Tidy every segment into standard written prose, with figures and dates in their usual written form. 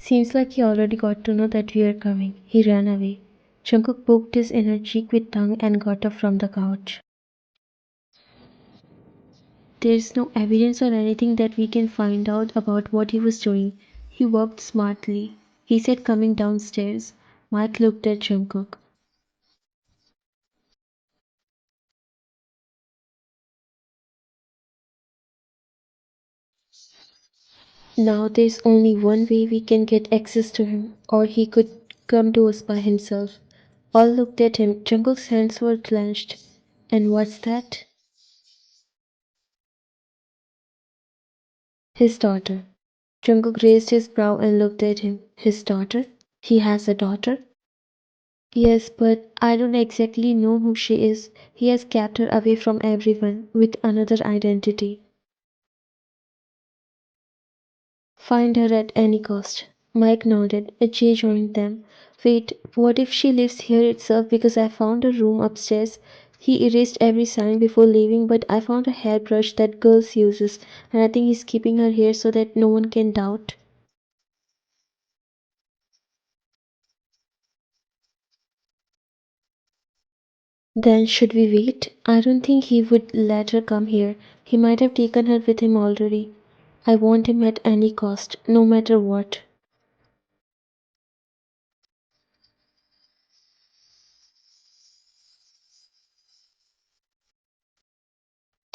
Seems like he already got to know that we are coming. He ran away. Jungkook poked his inner cheek with tongue and got up from the couch. There's no evidence or anything that we can find out about what he was doing. He walked smartly, he said coming downstairs. Mike looked at Jungkook. Now there's only one way we can get access to him, or he could come to us by himself. All looked at him. Jungkook's hands were clenched. And what's that? His daughter. Jungkook raised his brow and looked at him. His daughter? He has a daughter? Yes, but I don't exactly know who she is. He has kept her away from everyone with another identity. Find her at any cost. Mike nodded. Jay joined them. Wait, what if she lives here itself because I found a room upstairs? He erased every sign before leaving, but I found a hairbrush that girls uses, and I think he's keeping her here so that no one can doubt. Then should we wait? I don't think he would let her come here. He might have taken her with him already. I want him at any cost, no matter what.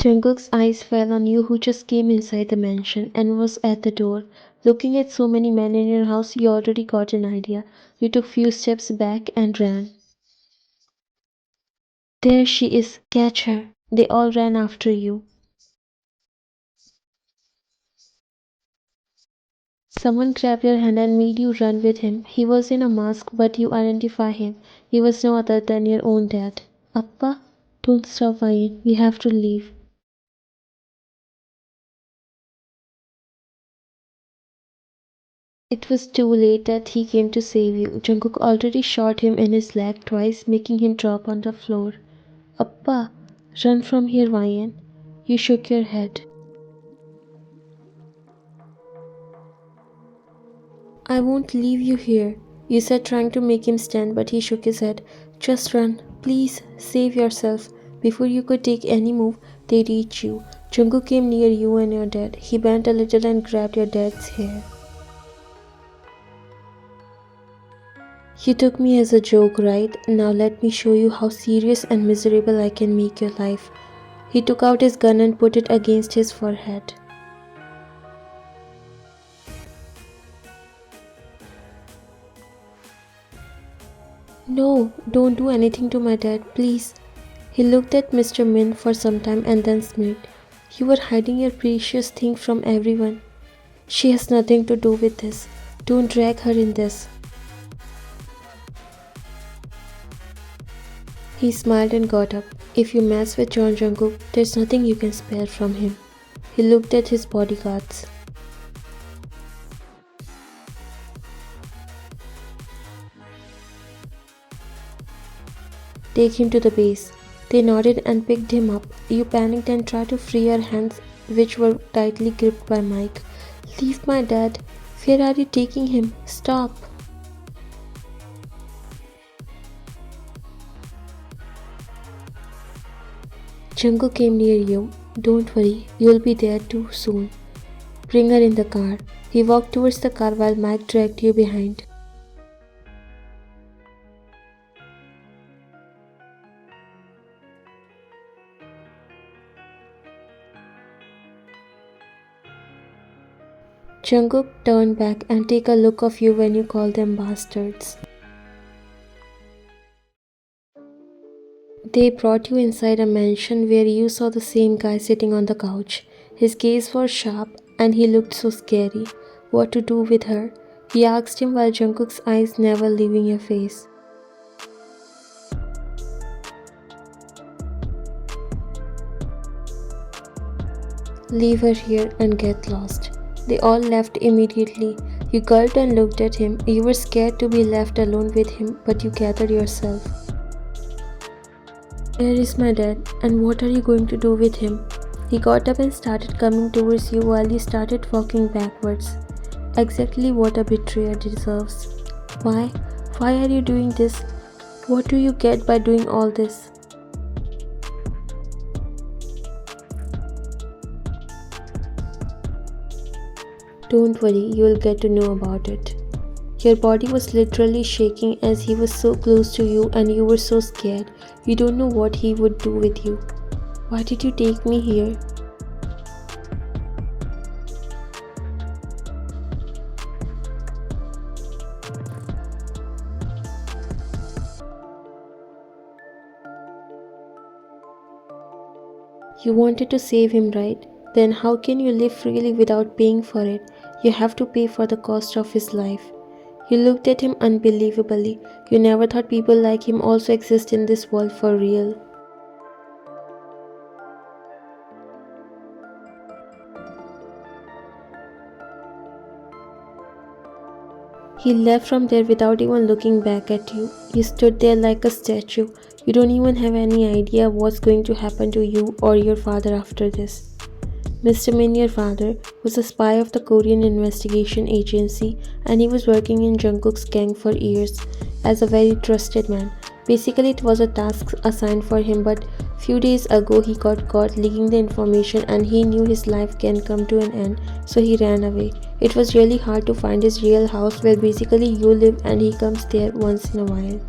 Jungkook's eyes fell on you who just came inside the mansion and was at the door. Looking at so many men in your house, you already got an idea. You took few steps back and ran. There she is, catch her. They all ran after you. Someone grabbed your hand and made you run with him. He was in a mask, but you identify him. He was no other than your own dad. Appa, don't stop Ryan. We have to leave. It was too late that he came to save you. Jungkook already shot him in his leg twice, making him drop on the floor. Appa, run from here, Ryan. You shook your head. I won't leave you here. You said, trying to make him stand, but he shook his head. Just run. Please, save yourself. Before you could take any move, they reached you. Jungkook came near you and your dad. He bent a little and grabbed your dad's hair. You took me as a joke, right? Now let me show you how serious and miserable I can make your life. He took out his gun and put it against his forehead. No, don't do anything to my dad, please. He looked at Mr. Min for some time and then smirked. You were hiding your precious thing from everyone. She has nothing to do with this. Don't drag her in this. He smiled and got up. If you mess with John Jungkook, there's nothing you can spare from him. He looked at his bodyguards. Take him to the base. They nodded and picked him up. You panicked and tried to free your hands, which were tightly gripped by Mike. Leave my dad. Where are you taking him? Stop. Jungkook came near you. Don't worry, you'll be there too soon. Bring her in the car. He walked towards the car while Mike dragged you behind. Jungkook turned back and take a look of you when you call them bastards. They brought you inside a mansion where you saw the same guy sitting on the couch. His gaze was sharp and he looked so scary. What to do with her? He asked him while Jungkook's eyes never leaving your face. Leave her here and get lost. They all left immediately. You gulped and looked at him. You were scared to be left alone with him, but you gathered yourself. Where is my dad, and what are you going to do with him? He got up and started coming towards you while you started walking backwards. Exactly what a betrayer deserves. Why? Why are you doing this? What do you get by doing all this? Don't worry, you'll get to know about it. Your body was literally shaking as he was so close to you and you were so scared. You don't know what he would do with you. Why did you take me here? You wanted to save him, right? Then how can you live freely without paying for it? You have to pay for the cost of his life. You looked at him unbelievably. You never thought people like him also exist in this world for real. He left from there without even looking back at you. You stood there like a statue. You don't even have any idea what's going to happen to you or your father after this. Mr. Min, your father, was a spy of the Korean investigation agency and he was working in Jungkook's gang for years as a very trusted man. Basically, it was a task assigned for him, but few days ago he got caught leaking the information and he knew his life can come to an end, so he ran away. It was really hard to find his real house where basically you live and he comes there once in a while.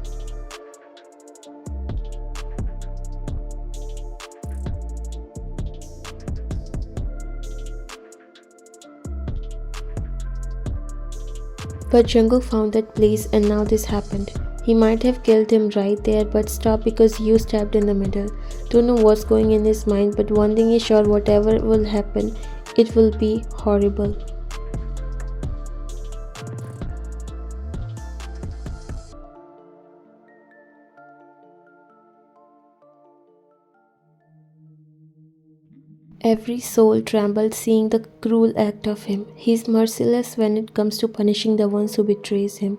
But Jungkook found that place and now this happened. He might have killed him right there but stopped because you stabbed in the middle. Don't know what's going in his mind, but one thing is sure, whatever will happen, it will be horrible. Every soul trembled seeing the cruel act of him. He is merciless when it comes to punishing the ones who betrays him.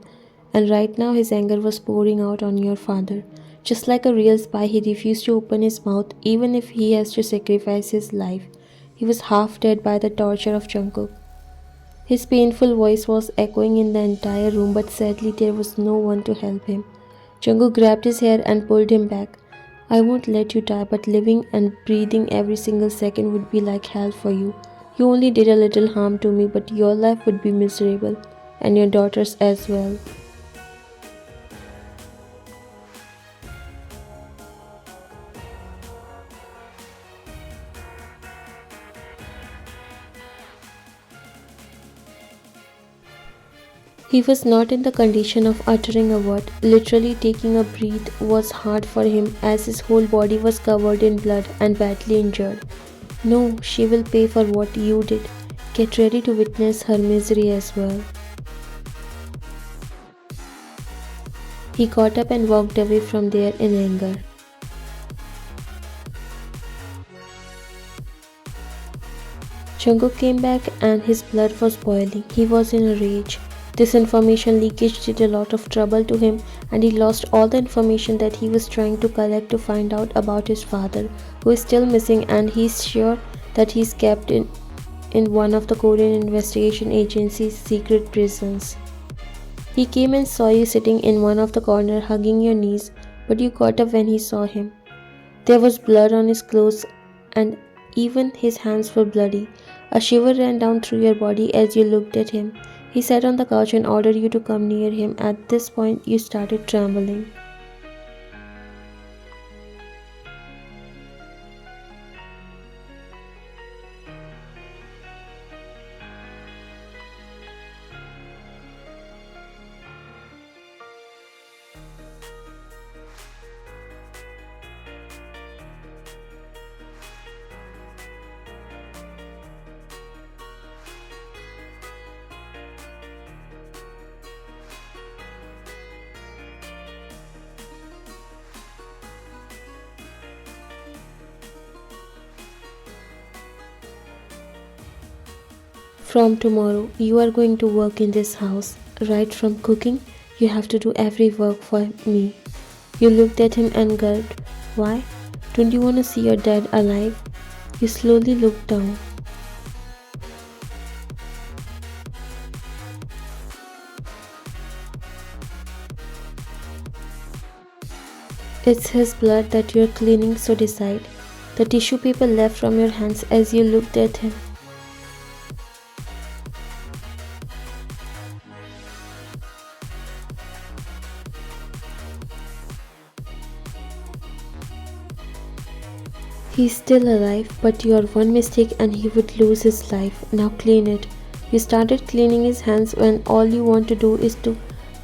And right now his anger was pouring out on your father. Just like a real spy, he refused to open his mouth even if he has to sacrifice his life. He was half dead by the torture of Jungkook. His painful voice was echoing in the entire room, but sadly there was no one to help him. Jungkook grabbed his hair and pulled him back. I won't let you die, but living and breathing every single second would be like hell for you. You only did a little harm to me, but your life would be miserable, and your daughter's as well. He was not in the condition of uttering a word. Literally taking a breath was hard for him as his whole body was covered in blood and badly injured. No, she will pay for what you did. Get ready to witness her misery as well. He got up and walked away from there in anger. Jungkook came back and his blood was boiling. He was in a rage. This information leakage did a lot of trouble to him and he lost all the information that he was trying to collect to find out about his father, who is still missing, and he's sure that he's kept in one of the Korean investigation agency's secret prisons. He came and saw you sitting in one of the corner hugging your knees, but you got up when he saw him. There was blood on his clothes and even his hands were bloody. A shiver ran down through your body as you looked at him. He sat on the couch and ordered you to come near him. At this point, you started trembling. From tomorrow, you are going to work in this house. Right from cooking, you have to do every work for me. You looked at him and gulped. Why? Don't you want to see your dad alive? You slowly looked down. It's his blood that you're cleaning, so decide. The tissue paper left from your hands as you looked at him. He's still alive, but you're one mistake and he would lose his life. Now clean it. You started cleaning his hands when all you want to do is to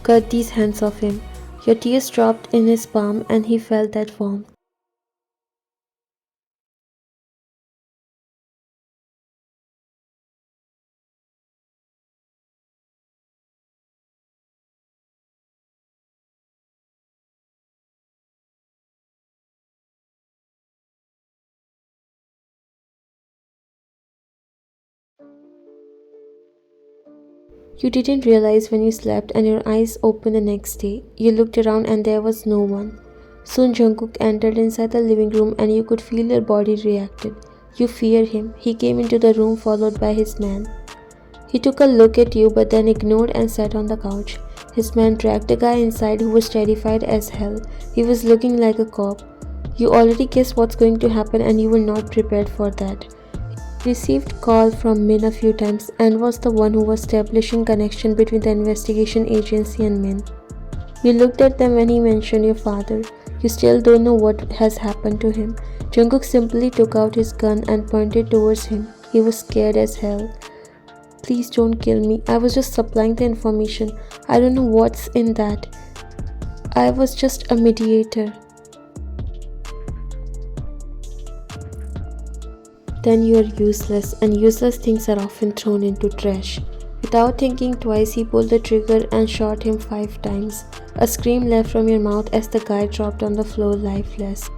cut these hands off him. Your tears dropped in his palm and he felt that warmth. You didn't realize when you slept and your eyes opened the next day. You looked around and there was no one. Soon Jungkook entered inside the living room and you could feel your body reacted. You feared him. He came into the room followed by his man. He took a look at you but then ignored and sat on the couch. His man dragged a guy inside who was terrified as hell. He was looking like a cop. You already guessed what's going to happen and you were not prepared for that. Received call from Min a few times and was the one who was establishing connection between the investigation agency and Min. You looked at them when he mentioned your father. You still don't know what has happened to him. Jungkook simply took out his gun and pointed towards him. He was scared as hell. Please don't kill me. I was just supplying the information. I don't know what's in that. I was just a mediator. Then you are useless, and useless things are often thrown into trash. Without thinking twice, he pulled the trigger and shot him 5 times. A scream left from your mouth as the guy dropped on the floor lifeless.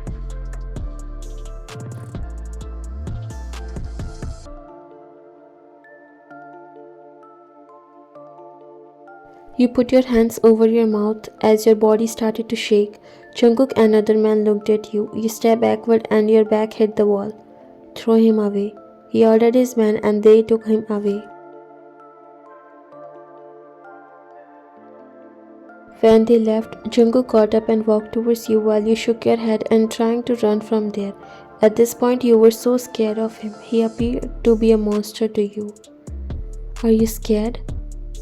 You put your hands over your mouth as your body started to shake. Jungkook and another man looked at you. You stepped backward and your back hit the wall. Throw him away. He ordered his men and they took him away. When they left, Jungkook got up and walked towards you while you shook your head and trying to run from there. At this point you were so scared of him. He appeared to be a monster to you. Are you scared?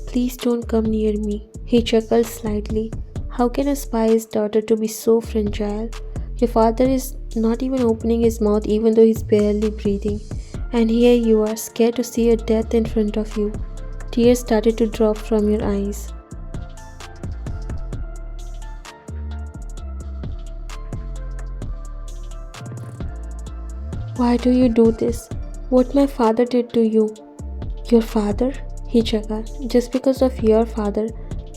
Please don't come near me. He chuckled slightly. How can a spy's daughter to be so fragile? Your father is not even opening his mouth even though he's barely breathing. And here you are, scared to see your death in front of you. Tears started to drop from your eyes. Why do you do this? What my father did to you? Your father? He chuckled. Just because of your father,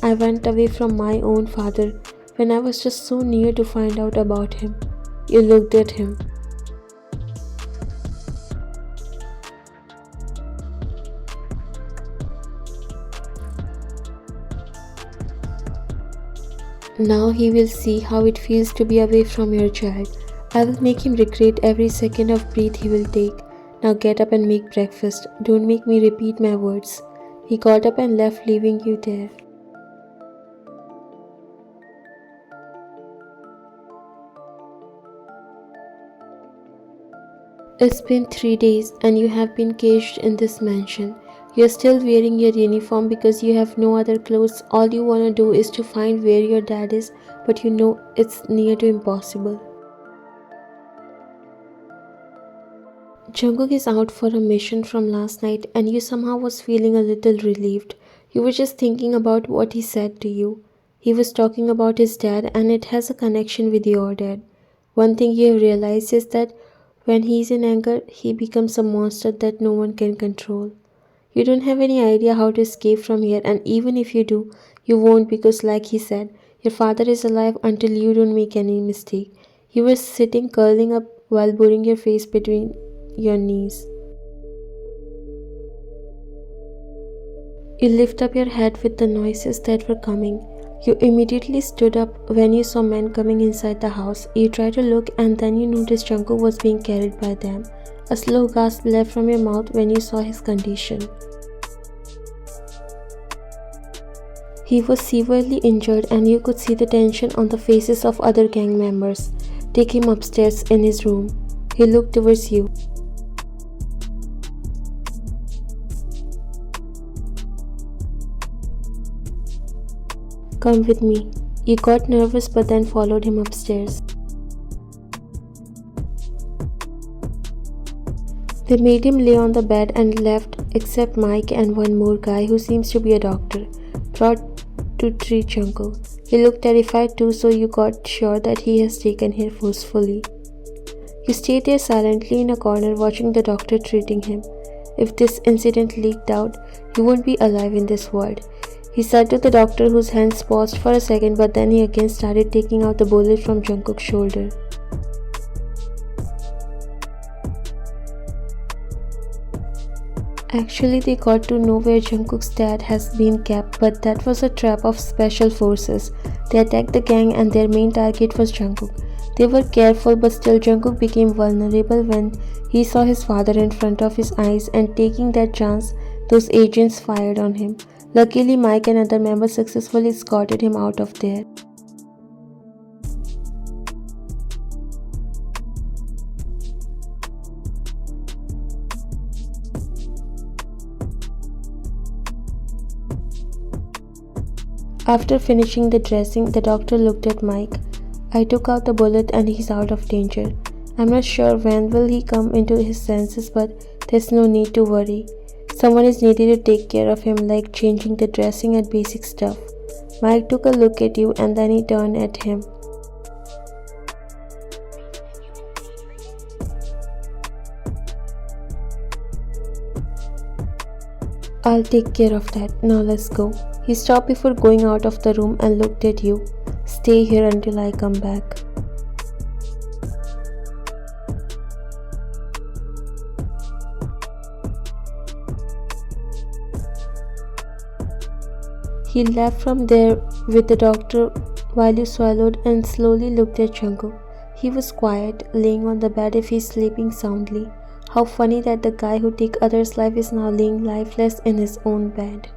I went away from my own father when I was just so near to find out about him. You looked at him. Now he will see how it feels to be away from your child. I will make him regret every second of breath he will take. Now get up and make breakfast. Don't make me repeat my words. He got up and left, leaving you there. It's been 3 days and you have been caged in this mansion. You are still wearing your uniform because you have no other clothes. All you want to do is to find where your dad is, but you know it's near to impossible. Jungkook is out for a mission from last night and you somehow was feeling a little relieved. You were just thinking about what he said to you. He was talking about his dad and it has a connection with your dad. One thing you have realized is that when he's in anger, he becomes a monster that no one can control. You don't have any idea how to escape from here, and even if you do, you won't because like he said, your father is alive until you don't make any mistake. You were sitting curling up while burying your face between your knees. You lift up your head with the noises that were coming. You immediately stood up when you saw men coming inside the house. You tried to look and then you noticed Jungkook was being carried by them. A slow gasp left from your mouth when you saw his condition. He was severely injured and you could see the tension on the faces of other gang members. Take him upstairs in his room. He looked towards you. Come with me. You got nervous but then followed him upstairs. They made him lay on the bed and left except Mike and one more guy who seems to be a doctor, brought to treat Jungkook. He looked terrified too, so you got sure that he has taken her forcefully. You stayed there silently in a corner watching the doctor treating him. If this incident leaked out, you wouldn't be alive in this world. He said to the doctor, whose hands paused for a second, but then he again started taking out the bullet from Jungkook's shoulder. Actually, they got to know where Jungkook's dad has been kept, but that was a trap of special forces. They attacked the gang and their main target was Jungkook. They were careful, but still Jungkook became vulnerable when he saw his father in front of his eyes, and taking that chance, those agents fired on him. Luckily, Mike and other members successfully escorted him out of there. After finishing the dressing, the doctor looked at Mike. I took out the bullet and he's out of danger. I'm not sure when will he come into his senses, but there's no need to worry. Someone is needed to take care of him, like changing the dressing and basic stuff. Mike took a look at you and then he turned at him. I'll take care of that. Now let's go. He stopped before going out of the room and looked at you. Stay here until I come back. He left from there with the doctor while you swallowed and slowly looked at Jungkook. He was quiet, laying on the bed if he's sleeping soundly. How funny that the guy who took others' life is now laying lifeless in his own bed.